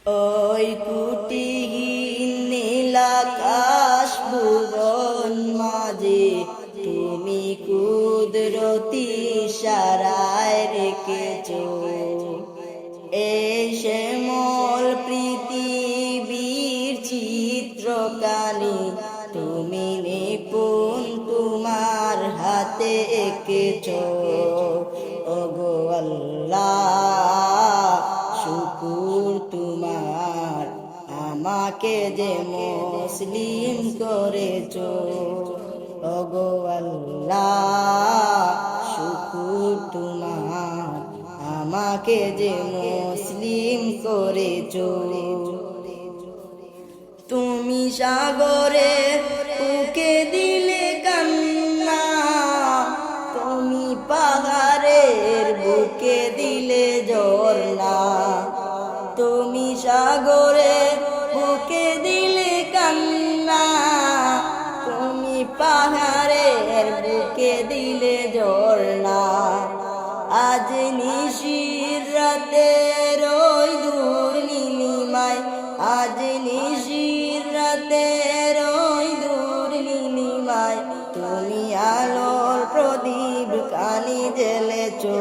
ওই কুটিহীন নীলাকাশ ভুবন মাঝে তুমি কুদরতি ইশারায় রেখেছো এই শ্যামল পৃথিবীর চিত্রকানি তুমি নিপুণ তোমার হাতে এঁকেছো। ওগো আল্লাহ শুকুর তোমার আমাকে যে মুসলিম করেছো। ওগো আল্লাহ শুকুর তোমার আমাকে যে মুসলিম করেছো। তুমি সাগরে বুকে দিলে কান্না, তুমি পাহাড়ের বুকে দিলে ঝরনা, তুমি সাগরে বুকে দিলে কান্না, তুমি পাহাড়ের বুকে দিলে ঝরনা। আজ নিশির রাতের ওই দূর নীলিমায়, আজ নিশির রাতের ওই দূর নীলিমায় তুমি আলোর প্রদীপ কানি জ্বেলেছো।